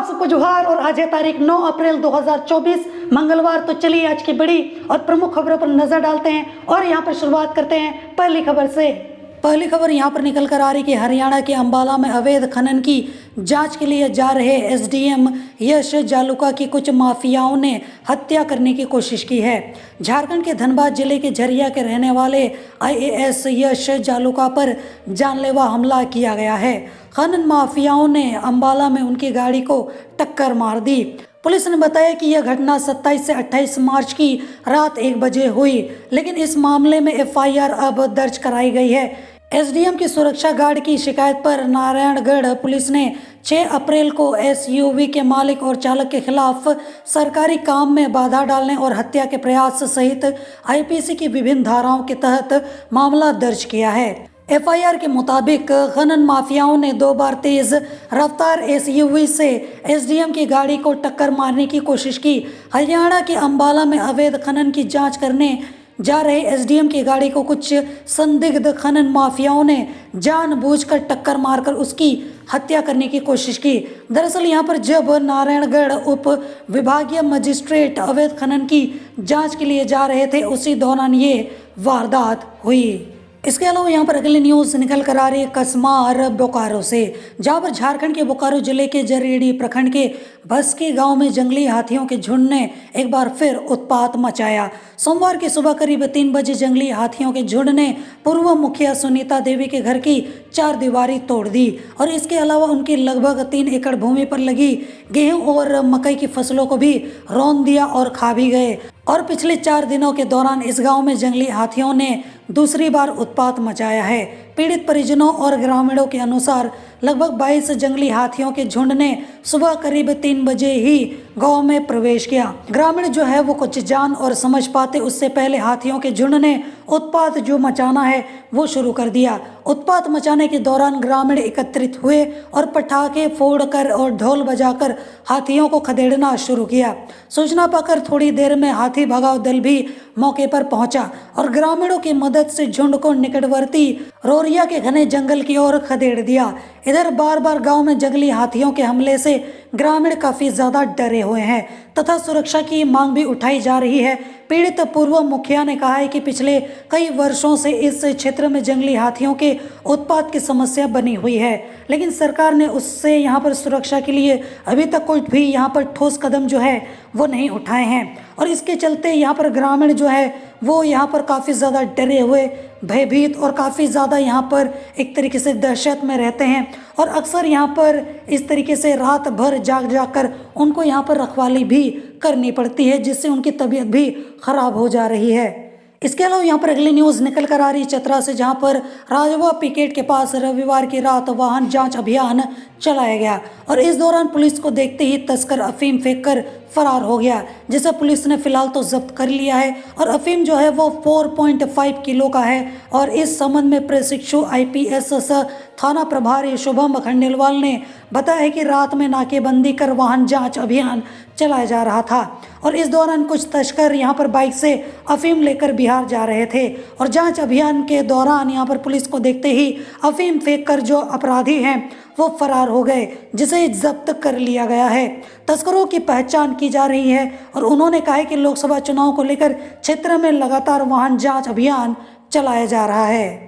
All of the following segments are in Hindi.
आप सबको जोहार। और आज है तारीख 9 अप्रैल 2024 मंगलवार। तो चलिए आज की बड़ी और प्रमुख खबरों पर नजर डालते हैं और यहाँ पर शुरुआत करते हैं पहली खबर से। पहली खबर यहाँ पर निकल कर आ रही कि हरियाणा के अंबाला में अवैध खनन की जांच के लिए जा रहे एसडीएम यश जालुका की कुछ माफियाओं ने हत्या करने की कोशिश की है। झारखंड के धनबाद जिले के झरिया के रहने वाले आईएएस यश जालुका पर जानलेवा हमला किया गया है। खनन माफियाओं ने अंबाला में उनकी गाड़ी को टक्कर मार दी। पुलिस ने बताया कि यह घटना 27 से 28 मार्च की रात 1 बजे हुई, लेकिन इस मामले में एफआईआर अब दर्ज कराई गई है। एसडीएम की सुरक्षा गार्ड की शिकायत पर नारायणगढ़ पुलिस ने 6 अप्रैल को एसयूवी के मालिक और चालक के खिलाफ सरकारी काम में बाधा डालने और हत्या के प्रयास सहित आईपीसी की विभिन्न धाराओं के तहत मामला दर्ज किया है। एफआईआर के मुताबिक खनन माफियाओं ने 2 बार तेज रफ्तार एसयूवी से एसडीएम की गाड़ी को टक्कर मारने की कोशिश की। हरियाणा के अंबाला में अवैध खनन की जांच करने जा रहे एसडीएम की गाड़ी को कुछ संदिग्ध खनन माफियाओं ने जानबूझकर टक्कर मारकर उसकी हत्या करने की कोशिश की। दरअसल यहां पर जब नारायणगढ़ उप विभागीय मजिस्ट्रेट अवैध खनन की जांच के लिए जा रहे थे, उसी दौरान ये वारदात हुई। इसके अलावा यहाँ पर अगली न्यूज़ निकल कर आ रही है कसमार बोकारो से, जहाँ पर झारखंड के बोकारो जिले के जरेडी प्रखंड के भस्की गांव में जंगली हाथियों के झुंड ने एक बार फिर उत्पात मचाया। सोमवार की सुबह करीब 3 बजे जंगली हाथियों के झुंड ने पूर्व मुखिया सुनीता देवी के घर की 4 दीवारी तोड़ दी और इसके अलावा उनकी लगभग 3 एकड़ भूमि पर लगी गेहूं और मकई की फसलों को भी रौंद दिया और खा भी गए। और पिछले 4 दिनों के दौरान इस गांव में जंगली हाथियों ने दूसरी बार उत्पात मचाया है। पीड़ित परिजनों और ग्रामीणों के अनुसार लगभग 22 जंगली हाथियों के झुंड ने सुबह करीब 3 बजे ही गांव में प्रवेश किया। ग्रामीण जो है वो कुछ जान और समझ पाते उससे पहले हाथियों के झुंड ने उत्पात जो मचाना है वो शुरू कर दिया। उत्पात मचाने के दौरान ग्रामीण एकत्रित हुए और पटाखे फोड़कर और ढोल बजाकर हाथियों को खदेड़ना शुरू किया। सूचना पाकर थोड़ी देर में हाथी भगाव दल भी मौके पर पहुंचा और ग्रामीणों की मदद से झुंड को निकटवर्ती रोरिया के घने जंगल की ओर खदेड़ दिया। इधर बार बार गांव में जंगली हाथियों के हमले से ग्रामीण काफी ज्यादा डरे हुए हैं तथा सुरक्षा की मांग भी उठाई जा रही है। पीड़ित पूर्व मुखिया ने कहा है कि पिछले कई वर्षों से इस क्षेत्र में जंगली हाथियों के उत्पात की समस्या बनी हुई है, लेकिन सरकार ने उससे यहाँ पर सुरक्षा के लिए अभी तक कोई भी यहाँ पर ठोस कदम जो है वो नहीं उठाए हैं। और इसके चलते यहाँ पर ग्रामीण जो है वो यहाँ पर काफ़ी ज़्यादा डरे हुए, भयभीत और काफ़ी ज़्यादा यहाँ पर एक तरीके से दहशत में रहते हैं और अक्सर यहाँ पर इस तरीके से रात भर जाग कर उनको यहाँ पर रखवाली भी करनी पड़ती है, जिससे उनकी तबीयत भी खराब हो जा रही है। इसके अलावा यहाँ पर अगली न्यूज़ निकल कर आ रही चतरा से, जहाँ पर राजवा पिकेट के पास रविवार की रात वाहन जांच अभियान चलाया गया और इस दौरान पुलिस को देखते ही तस्कर अफीम फेंककर फरार हो गया, जिसे पुलिस ने फिलहाल तो जब्त कर लिया है। और अफीम जो है वो 4.5 किलो का है और इस संबंध में प्रशिक्षु आईपीएस थाना प्रभारी शुभम खंडेलवाल ने बताया है कि रात में नाकेबंदी कर वाहन जांच अभियान चलाया जा रहा था और इस दौरान कुछ तस्कर यहां पर बाइक से अफीम लेकर बिहार जा रहे थे और जांच अभियान के दौरान यहां पर पुलिस को देखते ही अफीम फेंककर जो अपराधी हैं वो फरार हो गए, जिसे जब्त कर लिया गया है। तस्करों की पहचान की जा रही है और उन्होंने कहा है कि लोकसभा चुनाव को लेकर क्षेत्र में लगातार वाहन जांच अभियान चलाया जा रहा है।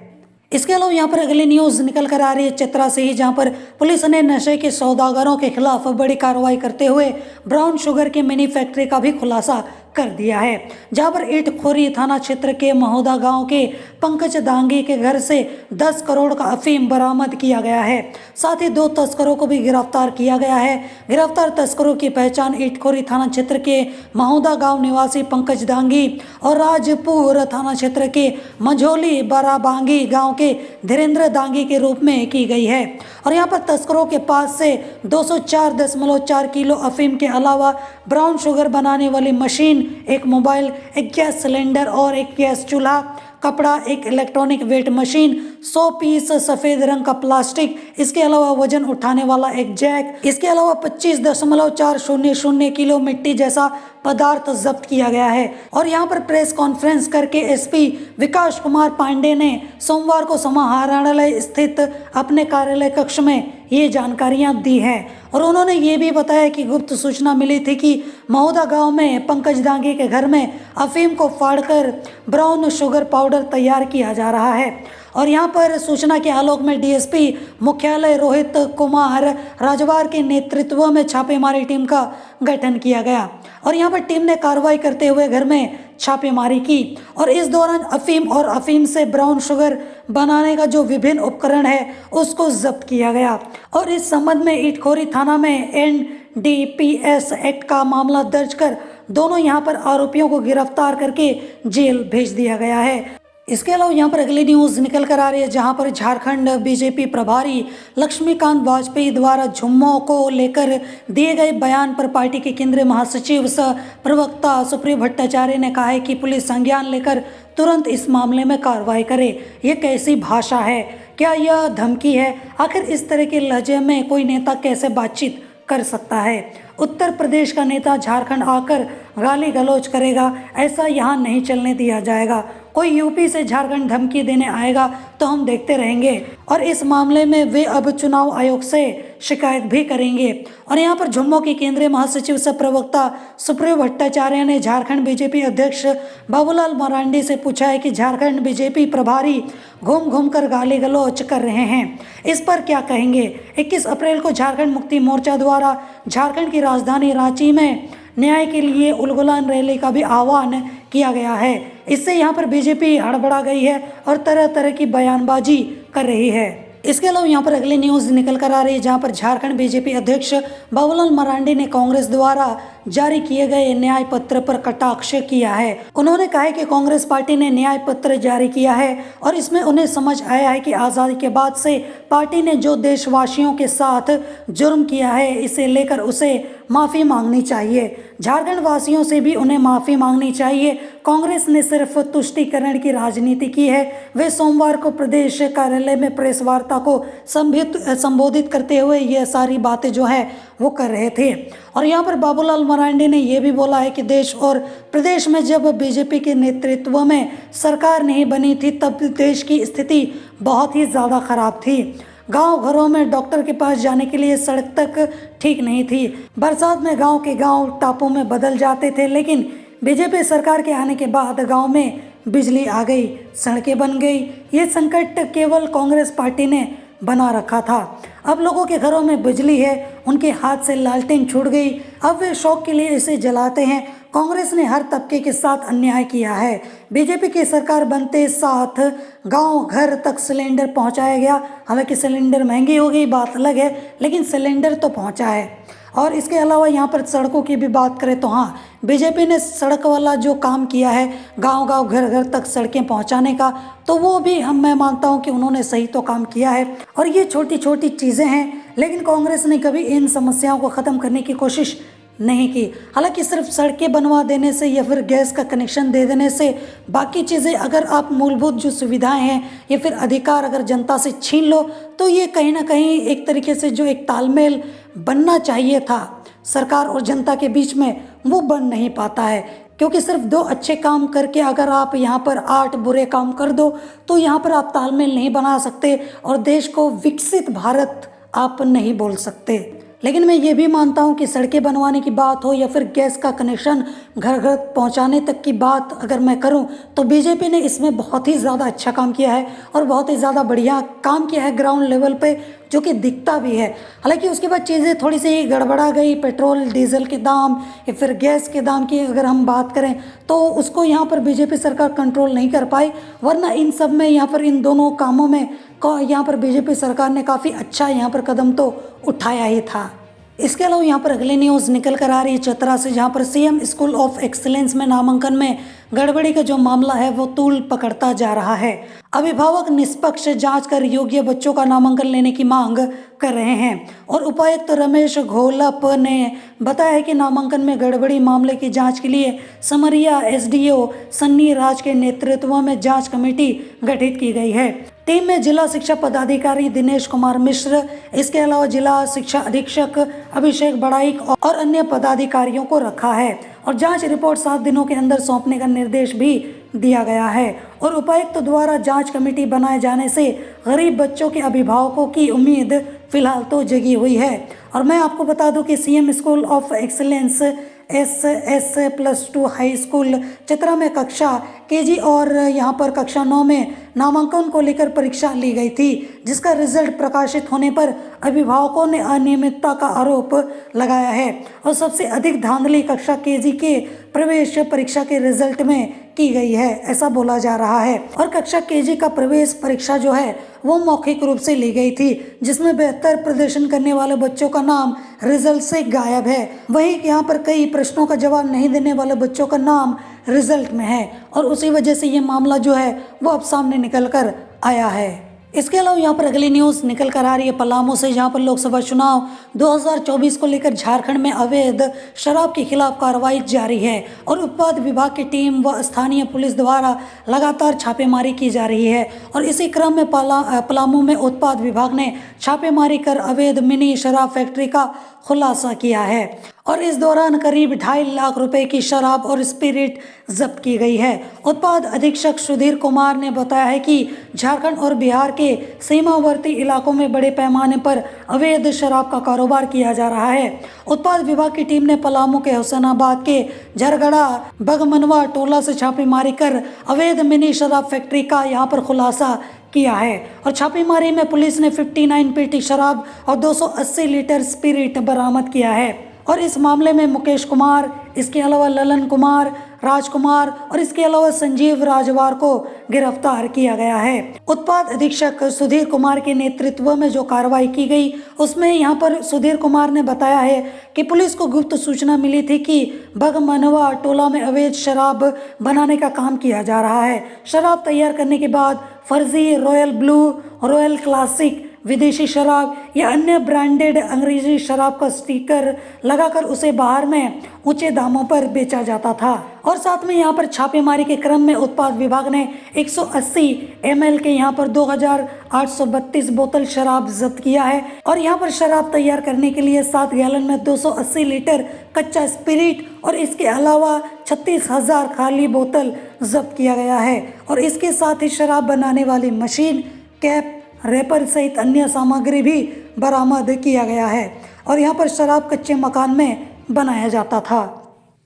इसके अलावा यहाँ पर अगली न्यूज़ निकल कर आ रही है चतरा से ही, जहाँ पर पुलिस ने नशे के सौदागरों के खिलाफ बड़ी कार्रवाई करते हुए ब्राउन शुगर की मिनी फैक्ट्री का भी खुलासा कर दिया है, जहाँ पर इटखोरी थाना क्षेत्र के महोदा गांव के पंकज दांगी के घर से 10 करोड़ का अफीम बरामद किया गया है। साथ ही 2 तस्करों को भी गिरफ्तार किया गया है। गिरफ्तार तस्करों की पहचान इटखोरी थाना क्षेत्र के महोदा गांव निवासी पंकज दांगी और राजपुर थाना क्षेत्र के मझोली बराबांगी गांव के धीरेन्द्र दांगी के रूप में की गई है। और यहाँ पर तस्करों के पास से 204.4 किलो अफीम के अलावा ब्राउन शुगर बनाने वाली मशीन, एक मोबाइल, एक गैस सिलेंडर और एक गैस चूल्हा, कपड़ा, एक इलेक्ट्रॉनिक वेट मशीन, 100 पीस सफ़ेद रंग का प्लास्टिक, इसके अलावा वजन उठाने वाला एक जैक, इसके अलावा 25.400 किलो मिट्टी जैसा पदार्थ जब्त किया गया है। और यहाँ पर प्रेस कॉन्फ्रेंस करके एसपी विकास कुमार पांडे ने सोमवार को समाहरणालय स्थित अपने कार्यालय कक्ष में ये जानकारियां दी हैं। और उन्होंने ये भी बताया कि गुप्त सूचना मिली थी कि महुदा गांव में पंकज दांगी के घर में अफीम को फाड़कर ब्राउन शुगर पाउडर तैयार किया जा रहा है। और यहाँ पर सूचना के आलोक में डीएसपी मुख्यालय रोहित कुमार राजवार के नेतृत्व में छापेमारी टीम का गठन किया गया और यहाँ पर टीम ने कार्रवाई करते हुए घर में छापेमारी की और इस दौरान अफीम और अफीम से ब्राउन शुगर बनाने का जो विभिन्न उपकरण है उसको जब्त किया गया। और इस संबंध में इटखोरी थाना में NDPS एक्ट का मामला दर्ज कर दोनों यहाँ पर आरोपियों को गिरफ्तार करके जेल भेज दिया गया है। इसके अलावा यहाँ पर अगली न्यूज़ निकल कर आ रही है, जहाँ पर झारखंड बीजेपी प्रभारी लक्ष्मीकांत वाजपेयी द्वारा झुम्मों को लेकर दिए गए बयान पर पार्टी के केंद्रीय महासचिव सह प्रवक्ता सुप्रियो भट्टाचार्य ने कहा है कि पुलिस संज्ञान लेकर तुरंत इस मामले में कार्रवाई करे। ये कैसी भाषा है? क्या यह धमकी है? आखिर इस तरह के लहजे में कोई नेता कैसे बातचीत कर सकता है? उत्तर प्रदेश का नेता झारखंड आकर गाली गलौज करेगा, ऐसा यहाँ नहीं चलने दिया जाएगा। कोई यूपी से झारखंड धमकी देने आएगा तो हम देखते रहेंगे और इस मामले में वे अब चुनाव आयोग से शिकायत भी करेंगे। और यहाँ पर झुम्मो के केंद्रीय महासचिव सह प्रवक्ता सुप्रियो भट्टाचार्य ने झारखंड बीजेपी अध्यक्ष बाबूलाल मरांडी से पूछा है कि झारखंड बीजेपी प्रभारी घूम घूम कर गाली गलौज कर रहे हैं, इस पर क्या कहेंगे? 21 अप्रैल को झारखंड मुक्ति मोर्चा द्वारा झारखंड की राजधानी रांची में न्याय के लिए उलगुलान रैली का भी आह्वान किया गया है। इससे यहाँ पर बीजेपी हड़बड़ा गई है और तरह तरह की बयानबाजी कर रही है। इसके अलावा यहाँ पर अगली न्यूज़ निकल कर आ रही है, जहाँ पर झारखंड बीजेपी अध्यक्ष बाबूलाल मरांडी ने कांग्रेस द्वारा जारी किए गए न्याय पत्र पर कटाक्ष किया है। उन्होंने कहा है कि कांग्रेस पार्टी ने न्याय पत्र जारी किया है और इसमें उन्हें समझ आया है कि आज़ादी के बाद से पार्टी ने जो देशवासियों के साथ जुर्म किया है, इसे लेकर उसे माफ़ी मांगनी चाहिए। झारखंड वासियों से भी उन्हें माफ़ी मांगनी चाहिए। कांग्रेस ने सिर्फ तुष्टीकरण की राजनीति की है। वे सोमवार को प्रदेश कार्यालय में प्रेस वार्ता को संबोधित करते हुए ये सारी बातें जो है वो कर रहे थे। और यहाँ पर बाबूलाल मरांडी ने यह भी बोला है कि देश और प्रदेश में जब बीजेपी के नेतृत्व में सरकार नहीं बनी थी तब देश की स्थिति बहुत ही ज़्यादा खराब थी। गांव घरों में डॉक्टर के पास जाने के लिए सड़क तक ठीक नहीं थी। बरसात में गांव के गांव टापू में बदल जाते थे, लेकिन बीजेपी सरकार के आने के बाद गांव में बिजली आ गई, सड़कें बन गई। ये संकट केवल कांग्रेस पार्टी ने बना रखा था। अब लोगों के घरों में बिजली है, उनके हाथ से लालटेन छूट गई, अब वे शौक के लिए इसे जलाते हैं। कांग्रेस ने हर तबके के साथ अन्याय किया है। बीजेपी की सरकार बनते साथ गांव घर तक सिलेंडर पहुंचाया गया। हालांकि सिलेंडर महंगी हो गई, बात अलग है, लेकिन सिलेंडर तो पहुंचा है। और इसके अलावा यहाँ पर सड़कों की भी बात करें तो हाँ, बीजेपी ने सड़क वाला जो काम किया है, गांव-गांव घर-घर तक सड़कें पहुंचाने का, तो वो भी मैं मानता हूँ कि उन्होंने सही तो काम किया है। और ये छोटी छोटी चीज़ें हैं, लेकिन कांग्रेस ने कभी इन समस्याओं को ख़त्म करने की कोशिश नहीं की। हालांकि सिर्फ सड़कें बनवा देने से या फिर गैस का कनेक्शन दे देने से, बाकी चीज़ें अगर आप मूलभूत जो सुविधाएं हैं या फिर अधिकार अगर जनता से छीन लो, तो ये कहीं ना कहीं एक तरीके से जो एक तालमेल बनना चाहिए था सरकार और जनता के बीच में, वो बन नहीं पाता है। क्योंकि सिर्फ 2 अच्छे काम करके अगर आप यहाँ पर 8 बुरे काम कर दो तो यहाँ पर आप तालमेल नहीं बना सकते और देश को विकसित भारत आप नहीं बोल सकते। लेकिन मैं ये भी मानता हूँ कि सड़कें बनवाने की बात हो या फिर गैस का कनेक्शन घर घर पहुँचाने तक की बात अगर मैं करूँ, तो बीजेपी ने इसमें बहुत ही ज़्यादा अच्छा काम किया है और बहुत ही ज़्यादा बढ़िया काम किया है ग्राउंड लेवल पे, जो कि दिखता भी है। हालांकि उसके बाद चीज़ें थोड़ी सी गड़बड़ा गई, पेट्रोल डीजल के दाम या फिर गैस के दाम की अगर हम बात करें तो उसको यहाँ पर बीजेपी सरकार कंट्रोल नहीं कर पाई, वरना इन सब में यहाँ पर इन दोनों कामों में यहाँ पर बीजेपी सरकार ने काफ़ी अच्छा यहाँ पर कदम तो उठाया ही था। इसके अलावा यहाँ पर अगली न्यूज़ निकल कर आ रही है चतरा से, जहाँ पर सीएम स्कूल ऑफ एक्सीलेंस में नामांकन में गड़बड़ी का जो मामला है वो तूल पकड़ता जा रहा है। अभिभावक निष्पक्ष जांच कर योग्य बच्चों का नामांकन लेने की मांग कर रहे हैं और उपायुक्त रमेश घोलप ने बताया है कि नामांकन में गड़बड़ी मामले की जांच के लिए समरिया एसडीओ सन्नी राज के नेतृत्व में जांच कमेटी गठित की गई है। टीम में जिला शिक्षा पदाधिकारी दिनेश कुमार मिश्र, इसके अलावा जिला शिक्षा अधीक्षक अभिषेक बड़ाइक और अन्य पदाधिकारियों को रखा है और जांच रिपोर्ट 7 दिनों के अंदर सौंपने का निर्देश भी दिया गया है। और उपायुक्त द्वारा जांच कमेटी बनाए जाने से गरीब बच्चों के अभिभावकों की उम्मीद फिलहाल तो जगी हुई है। और मैं आपको बता दूं कि CM school of excellence SS+2 high school Chatra में कक्षा केजी और यहाँ पर कक्षा 9 में नामांकन को लेकर परीक्षा ली गई थी, जिसका रिजल्ट प्रकाशित होने पर अभिभावकों ने अनियमितता का आरोप लगाया है। और सबसे अधिक धांधली कक्षा केजी के प्रवेश परीक्षा के रिजल्ट में की गई है, ऐसा बोला जा रहा है। और कक्षा केजी का प्रवेश परीक्षा जो है वो मौखिक रूप से ली गई थी, जिसमें बेहतर प्रदर्शन करने वाले बच्चों का नाम रिजल्ट से गायब है। वहीं यहाँ पर कई प्रश्नों का जवाब नहीं देने वाले बच्चों का नाम रिजल्ट में है, और उसी वजह से ये मामला जो है वो अब सामने निकल कर आया है। इसके अलावा यहाँ पर अगली न्यूज़ निकल कर आ रही है पलामू से, जहाँ पर लोकसभा चुनाव 2024 को लेकर झारखंड में अवैध शराब के खिलाफ कार्रवाई जारी है और उत्पाद विभाग की टीम व स्थानीय पुलिस द्वारा लगातार छापेमारी की जा रही है। और इसी क्रम में पलामू में उत्पाद विभाग ने छापेमारी कर अवैध मिनी शराब फैक्ट्री का खुलासा किया है और इस दौरान करीब 2.5 लाख रुपए की शराब और स्पिरिट जब्त की गई है। उत्पाद अधीक्षक सुधीर कुमार ने बताया है कि झारखंड और बिहार के सीमावर्ती इलाकों में बड़े पैमाने पर अवैध शराब का कारोबार किया जा रहा है। उत्पाद विभाग की टीम ने पलामू के हुसैनाबाद के झरगड़ा बगमनवा टोला से छापेमारी कर अवैध मिनी शराब फैक्ट्री का यहां पर खुलासा किया है। और छापेमारी में पुलिस ने 59 पेटी शराब और 280 लीटर स्पिरिट बरामद किया है। और इस मामले में मुकेश कुमार, इसके अलावा ललन कुमार, राजकुमार और इसके अलावा संजीव राजवार को गिरफ्तार किया गया है। उत्पाद अधीक्षक सुधीर कुमार के नेतृत्व में जो कार्रवाई की गई उसमें यहाँ पर सुधीर कुमार ने बताया है कि पुलिस को गुप्त सूचना मिली थी कि बगमनवा टोला में अवैध शराब बनाने का काम किया जा रहा है। शराब तैयार करने के बाद फर्जी रॉयल ब्लू, रॉयल क्लासिक, विदेशी शराब या अन्य ब्रांडेड अंग्रेजी शराब का स्टिकर लगाकर उसे बाहर में ऊंचे दामों पर बेचा जाता था। और साथ में यहाँ पर छापेमारी के क्रम में उत्पाद विभाग ने 180 ml के यहाँ पर 2832 बोतल शराब जब्त किया है। और यहाँ पर शराब तैयार करने के लिए 7 गैलन में 280 लीटर कच्चा स्पिरिट और इसके अलावा 36,000 खाली बोतल जब्त किया गया है। और इसके साथ ही शराब बनाने वाली मशीन, कैप, रैपर सहित अन्य सामग्री भी बरामद किया गया है। और यहाँ पर शराब कच्चे मकान में बनाया जाता था।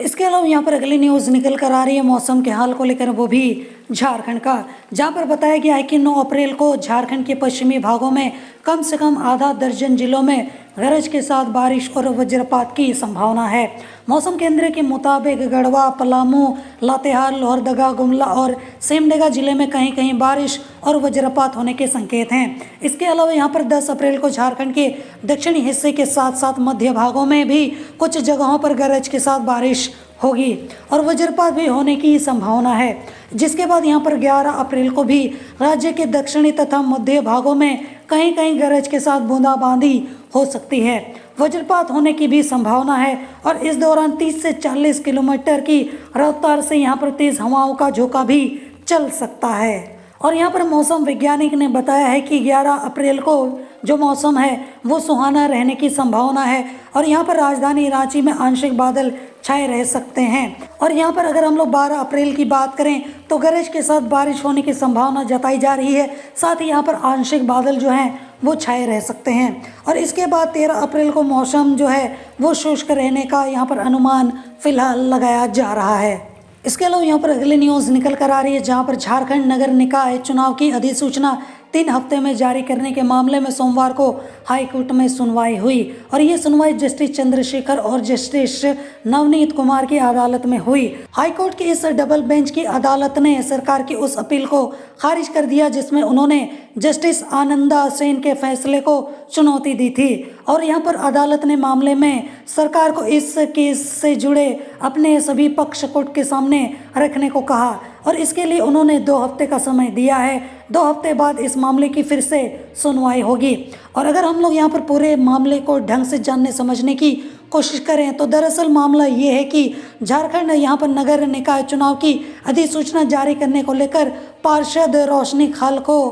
इसके अलावा यहाँ पर अगली न्यूज़ निकल कर आ रही है मौसम के हाल को लेकर, वो भी झारखंड का, जहाँ पर बताया गया है कि 9 अप्रैल को झारखंड के पश्चिमी भागों में कम से कम आधा दर्जन जिलों में गरज के साथ बारिश और वज्रपात की संभावना है। मौसम केंद्र के मुताबिक गढ़वा, पलामू, लातेहार, लोहरदगा, गुमला और सिमडेगा जिले में कहीं कहीं बारिश और वज्रपात होने के संकेत हैं। इसके अलावा यहाँ पर 10 अप्रैल को झारखंड के दक्षिणी हिस्से के साथ साथ मध्य भागों में भी कुछ जगहों पर गरज के साथ बारिश होगी और वज्रपात भी होने की संभावना है। जिसके बाद यहाँ पर 11 अप्रैल को भी राज्य के दक्षिणी तथा मध्य भागों में कहीं कहीं गरज के साथ बूंदाबांदी हो सकती है। वज्रपात होने की भी संभावना है और इस दौरान 30 से 40 किलोमीटर की रफ्तार से यहाँ पर तेज हवाओं का झोंका भी चल सकता है। और यहाँ पर मौसम वैज्ञानिक ने बताया है कि 11 अप्रैल को जो मौसम है वो सुहाना रहने की संभावना है और यहाँ पर राजधानी रांची में आंशिक बादल छाए रह सकते हैं। और यहाँ पर अगर हम लोग 12 अप्रैल की बात करें तो गरज के साथ बारिश होने की संभावना जताई जा रही है। साथ ही यहाँ पर आंशिक बादल जो हैं वो छाए रह सकते हैं। और इसके बाद 13 अप्रैल को मौसम जो है वो शुष्क रहने का यहाँ पर अनुमान फिलहाल लगाया जा रहा है। इसके अलावा यहाँ पर अगली न्यूज़ निकल कर आ रही है, जहाँ पर झारखंड नगर निकाय चुनाव की अधिसूचना 3 हफ्ते में जारी करने के मामले में सोमवार को हाई कोर्ट में सुनवाई हुई और ये सुनवाई जस्टिस चंद्रशेखर और जस्टिस नवनीत कुमार की अदालत में हुई। हाई कोर्ट की इस डबल बेंच की अदालत ने सरकार की उस अपील को खारिज कर दिया जिसमें उन्होंने जस्टिस आनंदा सेन के फैसले को चुनौती दी थी। और यहाँ पर अदालत ने मामले में सरकार को इस केस से जुड़े अपने सभी पक्ष कोर्ट के सामने रखने को कहा और इसके लिए उन्होंने 2 हफ्ते का समय दिया है। 2 हफ्ते बाद इस मामले की फिर से सुनवाई होगी। और अगर हम लोग यहाँ पर पूरे मामले को ढंग से जानने समझने की कोशिश करें तो दरअसल मामला ये है कि झारखंड यहाँ पर नगर निकाय चुनाव की अधिसूचना जारी करने को लेकर पार्षद रोशनी खालको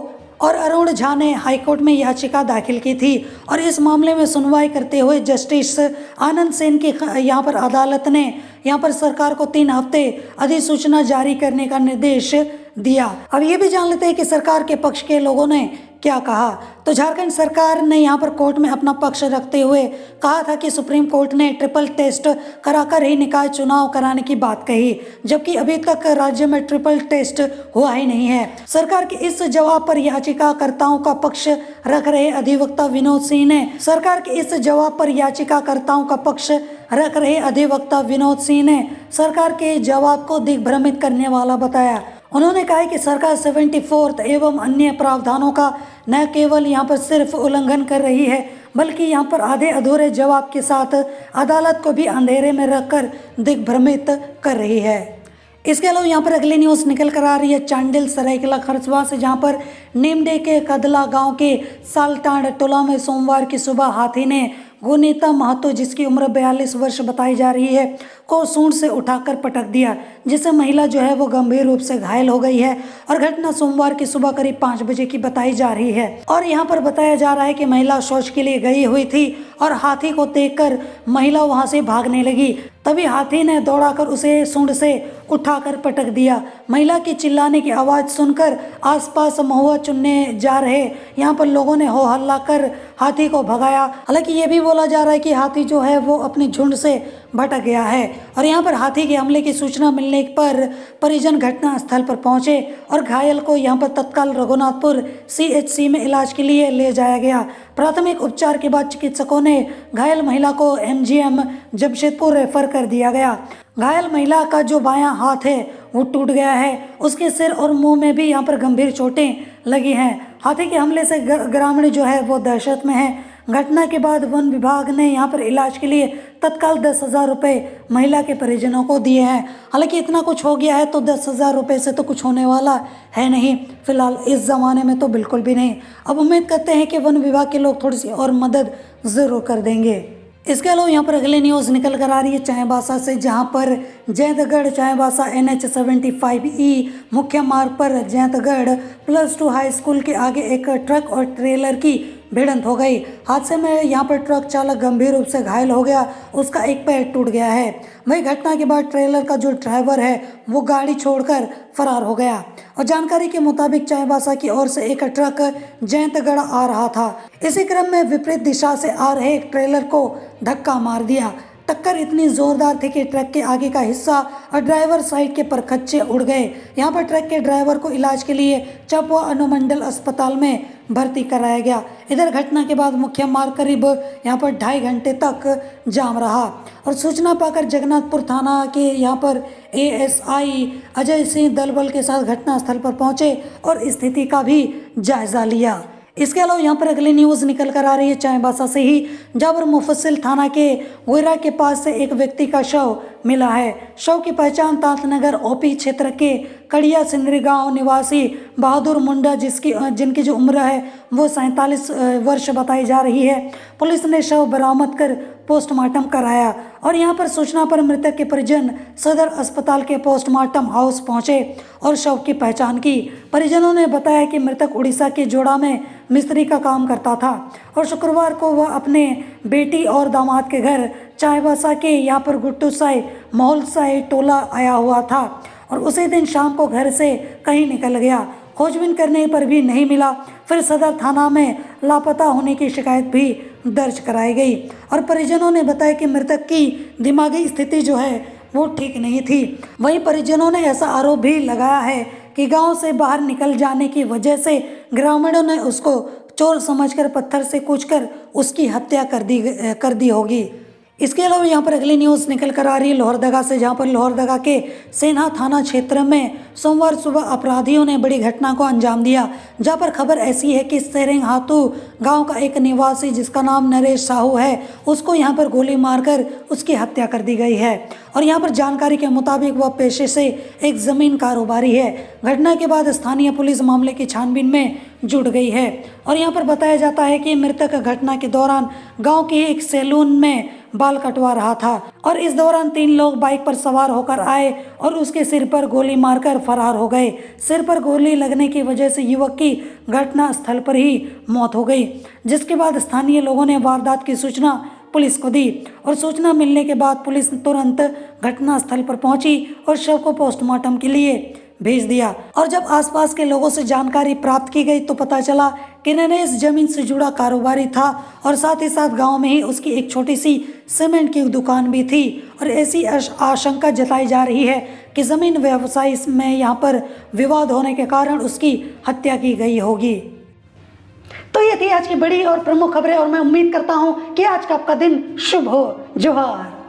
और अरुण झा ने हाईकोर्ट में याचिका दाखिल की थी और इस मामले में सुनवाई करते हुए जस्टिस आनंद सेन की यहाँ पर अदालत ने यहाँ पर सरकार को 3 हफ्ते अधिसूचना जारी करने का निर्देश दिया। अब ये भी जान लेते हैं कि सरकार के पक्ष के लोगों ने क्या कहा। तो झारखंड सरकार ने यहाँ पर कोर्ट में अपना पक्ष रखते हुए कहा था कि सुप्रीम कोर्ट ने ट्रिपल टेस्ट कराकर ही निकाय चुनाव कराने की बात कही, जबकि अभी तक राज्य में ट्रिपल टेस्ट हुआ ही नहीं है। सरकार के इस जवाब पर याचिकाकर्ताओं का पक्ष रख रहे अधिवक्ता विनोद सिंह ने सरकार के जवाब को दिग्भ्रमित करने वाला बताया। उन्होंने कहा कि सरकार 74 एवं अन्य प्रावधानों का न केवल यहाँ पर सिर्फ उल्लंघन कर रही है, बल्कि यहाँ पर आधे अधूरे जवाब के साथ अदालत को भी अंधेरे में रखकर दिग्भ्रमित कर रही है। इसके अलावा यहाँ पर अगली न्यूज़ निकल कर आ रही है चांडिल सरायकेला खरसवां से, जहाँ पर नीमडे के कदला गांव के सालटांड टोला में सोमवार की सुबह हाथी ने गुनीता महतो, जिसकी उम्र 42 वर्ष बताई जा रही है, को सूंड से उठाकर पटक दिया, जिससे महिला जो है वो गंभीर रूप से घायल हो गई है। और घटना सोमवार की सुबह करीब 5 बजे की बताई जा रही है। और यहाँ पर बताया जा रहा है कि महिला शौच के लिए गई हुई थी और हाथी को देखकर महिला वहां से भागने लगी। तभी हाथी ने दौड़ाकर उसे सूंड से उठाकर पटक दिया। महिला की चिल्लाने की आवाज़ सुनकर आसपास महुआ चुनने जा रहे यहाँ पर लोगों ने हो हल्ला कर हाथी को भगाया। हालांकि ये भी बोला जा रहा है कि हाथी जो है वो अपनी झुंड से भटक गया है। और यहाँ पर हाथी के हमले की सूचना मिलने पर परिजन घटना स्थल पर पहुंचे और घायल को यहाँ पर तत्काल रघुनाथपुर CHC में इलाज के लिए ले जाया गया। प्राथमिक उपचार के बाद चिकित्सकों ने घायल महिला को MGM जमशेदपुर रेफर कर दिया गया। घायल महिला का जो बायां हाथ है वो टूट गया है। उसके सिर और मुंह में भी यहाँ पर गंभीर चोटें लगी हैं। हाथी के हमले से ग्रामीण जो है वो दहशत में है। घटना के बाद वन विभाग ने यहाँ पर इलाज के लिए तत्काल 10,000 रुपये महिला के परिजनों को दिए हैं। हालांकि इतना कुछ हो गया है तो 10,000 रुपये से तो कुछ होने वाला है नहीं, फिलहाल इस ज़माने में तो बिल्कुल भी नहीं। अब उम्मीद करते हैं कि वन विभाग के लोग थोड़ी सी और मदद ज़रूर कर देंगे। इसके अलावा यहाँ पर अगली न्यूज़ निकल कर आ रही है चाईबासा से, जहाँ पर जैंतगढ़ चाईबासा NH 75E मुख्य मार्ग पर जैंतगढ़ +2 हाई स्कूल के आगे एक ट्रक और ट्रेलर की भिड़ंत हो गई। हादसे में यहाँ पर ट्रक चालक गंभीर रूप से घायल हो गया, उसका एक पैर टूट गया है। वही घटना के बाद ट्रेलर का जो ड्राइवर है वो गाड़ी छोड़कर फरार हो गया। और जानकारी के मुताबिक चाईबासा की ओर से एक ट्रक जैंतगढ़ आ रहा था। इसी क्रम में विपरीत दिशा से आ रहे एक ट्रेलर को धक्का मार दिया। टक्कर इतनी जोरदार थी कि ट्रक के आगे का हिस्सा और ड्राइवर साइड के परखच्चे उड़ गए। यहाँ पर ट्रक के ड्राइवर को इलाज के लिए चपवा अनुमंडल अस्पताल में भर्ती कराया गया। इधर घटना के बाद मुख्य मार्ग करीब यहाँ पर 2.5 घंटे तक जाम रहा। और सूचना पाकर जगन्नाथपुर थाना के यहाँ पर ASI अजय सिंह दलबल के साथ घटनास्थल पर पहुंचे और स्थिति का भी जायजा लिया। इसके अलावा यहाँ पर अगली न्यूज़ निकल कर आ रही है चाईबासा से ही, जहाँ पर मुफस्सिल थाना के वेरा के पास से एक व्यक्ति का शव मिला है। शव की पहचान तांतनगर OP क्षेत्र के कड़िया सिंदरी गांव निवासी बहादुर मुंडा जिनकी जो उम्र है वो 47 वर्ष बताई जा रही है। पुलिस ने शव बरामद कर पोस्टमार्टम कराया। और यहाँ पर सूचना पर मृतक के परिजन सदर अस्पताल के पोस्टमार्टम हाउस पहुंचे और शव की पहचान की। परिजनों ने बताया कि मृतक उड़ीसा के जोड़ा में मिस्त्री का काम करता था और शुक्रवार को वह अपने बेटी और दामाद के घर चाईबासा के यहाँ पर गुट्टू साई मोहल साई टोला आया हुआ था और उसी दिन शाम को घर से कहीं निकल गया। खोजबीन करने पर भी नहीं मिला। फिर सदर थाना में लापता होने की शिकायत भी दर्ज कराई गई। और परिजनों ने बताया कि मृतक की दिमागी स्थिति जो है वो ठीक नहीं थी। वहीं परिजनों ने ऐसा आरोप भी लगाया है कि गांव से बाहर निकल जाने की वजह से ग्रामीणों ने उसको चोर समझकर पत्थर से कूचकर उसकी हत्या कर दी होगी। इसके अलावा यहाँ पर अगली न्यूज़ निकल कर आ रही है लोहरदगा से, जहाँ पर लोहरदगा के सेना थाना क्षेत्र में सोमवार सुबह अपराधियों ने बड़ी घटना को अंजाम दिया। जहाँ पर खबर ऐसी है कि सेरेंग हाथू गांव का एक निवासी जिसका नाम नरेश साहू है, उसको यहाँ पर गोली मारकर उसकी हत्या कर दी गई है। और यहाँ पर जानकारी के मुताबिक वह पेशे से एक ज़मीन कारोबारी है। घटना के बाद स्थानीय पुलिस मामले की छानबीन में जुट गई है। और यहाँ पर बताया जाता है कि मृतक घटना के दौरान गांव के एक सैलून में बाल कटवा रहा था और इस दौरान 3 लोग बाइक पर सवार होकर आए और उसके सिर पर गोली मारकर फरार हो गए। सिर पर गोली लगने की वजह से युवक की घटना स्थल पर ही मौत हो गई, जिसके बाद स्थानीय लोगों ने वारदात की सूचना पुलिस को दी। और सूचना मिलने के बाद पुलिस तुरंत घटनास्थल पर पहुंची और शव को पोस्टमार्टम के लिए भेज दिया। और जब आसपास के लोगों से जानकारी प्राप्त की गई तो पता चला कि नन्हे इस जमीन से जुड़ा कारोबारी था और साथ ही साथ गांव में ही उसकी एक छोटी सी सीमेंट की दुकान भी थी। और ऐसी आशंका जताई जा रही है कि ज़मीन व्यवसाय में यहाँ पर विवाद होने के कारण उसकी हत्या की गई होगी। तो ये थी आज की बड़ी और प्रमुख खबरें और मैं उम्मीद करता हूँ कि आज का आपका दिन शुभ हो। जोहार।